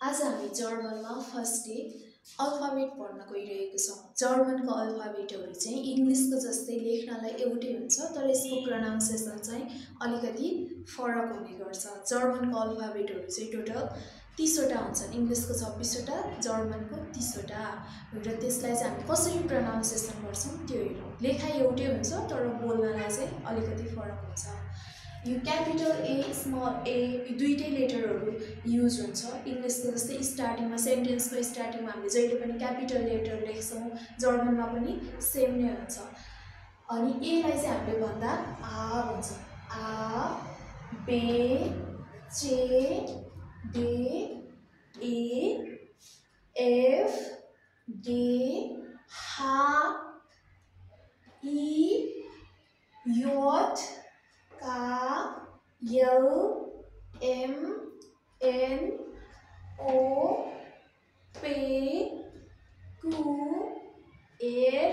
आज हामी जर्मनमा first day alphabet पढ्न गइरहेको छौँ। जर्मनको अल्फाबेटहरू चाहिँ इङ्ग्लिसको जस्तै लेख्नलाई एउटै हुन्छ, तर यसको प्रोनाउन्सिएसन चाहिँ अलिकति फरक हुने गर्छ। जर्मनको अल्फाबेटहरू चाहिँ टोटल 30वटा हुन्छन्। इङ्ग्लिसको 26वटा, जर्मनको 30वटा, र त्यसलाई चाहिँ हामी कसरी प्रोनाउन्सिएसन गर्छौँ त्यो हेरौँ। लेखाइ एउटै हुन्छ, तर बोल्नलाई चाहिँ अलिकति फरक हुन्छ। यो क्यापिटल ए, स्मल ए, यो दुईटै लेटरहरू युज हुन्छ। इङ्ग्लिसको जस्तै स्टार्टिङमा, सेन्टेन्सको स्टार्टिङमा हामीले जहिले पनि क्यापिटल लेटर लेख्छौँ, जर्मनमा पनि सेम नै हुन्छ। अनि एलाई चाहिँ हामीले भन्दा आ भन्छौँ। आ, बे, चे, डे, ए, एफ, गे, हा, ई, योट, का, यल, एम, एन, ओ, पे, कु, एर,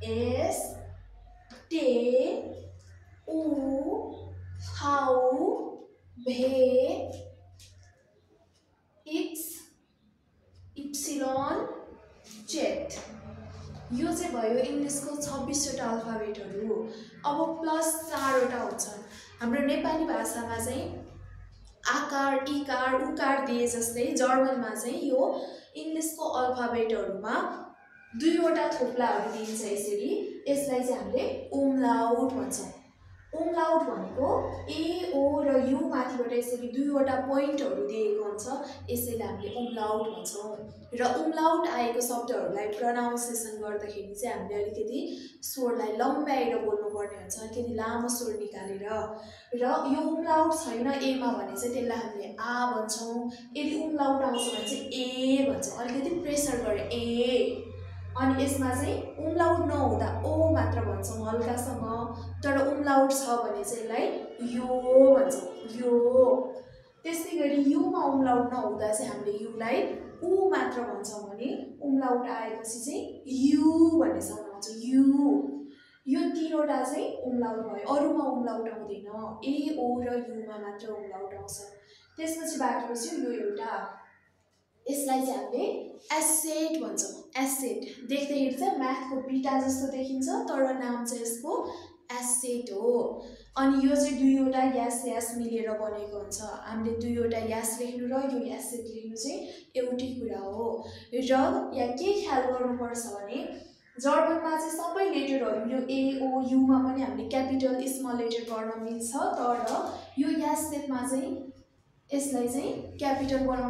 एस, टे, उ, हाउ, भे, इक्स, इप्सिलोन, जेट। यो चाहिँ भयो इङ्ग्लिसको 26वटा अल्फाबेटहरू। अब प्लस 4वटा हुन्छन्। हाम्रो नेपाली भाषामा चाहिँ आकार, इकार, उकार दिए जस्तै जर्मनमा चाहिँ यो इङ्ग्लिसको अल्फाबेटहरूमा 2वटा थोप्लाहरू दिइन्छ। यसरी यसलाई चाहिँ हामीले उमलाउट भन्छौँ। उमलाउट भनेको ए, ओ र यु माथिबाट यसरी 2वटा पोइन्टहरू दिएको हुन्छ, यसैले हामीले उमलाउट भन्छौँ। र उमलाउट आएको शब्दहरूलाई प्रोनाउन्सिएसन गर्दाखेरि चाहिँ हामीले अलिकति स्वरलाई लम्ब्याएर बोल्नुपर्ने हुन्छ, अलिकति लामो स्वर निकालेर। र यो उमलाउट छैन एमा भने चाहिँ त्यसलाई हामीले आ भन्छौँ। यदि उमलाउट आउँछ भने चाहिँ ए भन्छौँ, अलिकति प्रेसर गरेर ए। अनि यसमा चाहिँ उमलाउट नहुँदा ओ मात्र भन्छौँ हल्कासँग, तर उमलाउट छ भने चाहिँ यसलाई यो भन्छौँ, यो। त्यस्तै गरी युमा उमलाउट नहुँदा चाहिँ हामीले युलाई उ मात्र भन्छौँ भने उमलाउट आएपछि चाहिँ यु भन्ने साउन्ड आउँछ, यु। यो 3वटा चाहिँ उमलाउट भयो, अरूमा उमलाउट आउँदैन। ए, ओ र युमा मात्र उमलाउट आउँछ। त्यसपछि बाँकी बस्यो यो एउटा। यसलाई चाहिँ हामीले एसेट भन्छौँ। एसेट देख्दाखेरि चाहिँ म्याथको बिटा जस्तो देखिन्छ, तर नाम चाहिँ यसको एसेट हो। अनि यो चाहिँ 2वटा यास यास मिलेर बनेको हुन्छ। हामीले 2वटा यास लेख्नु र यो एसेट लेख्नु चाहिँ एउटै कुरा हो। र यहाँ के ख्याल गर्नुपर्छ भने जर्मनमा चाहिँ सबै लेटरहरू यो ए, ओ, युमा पनि हामीले क्यापिटल स्मल लेटर गर्न मिल्छ, तर यो यास सेटमा चाहिँ यसलाई चाहिँ क्यापिटल बनाउनु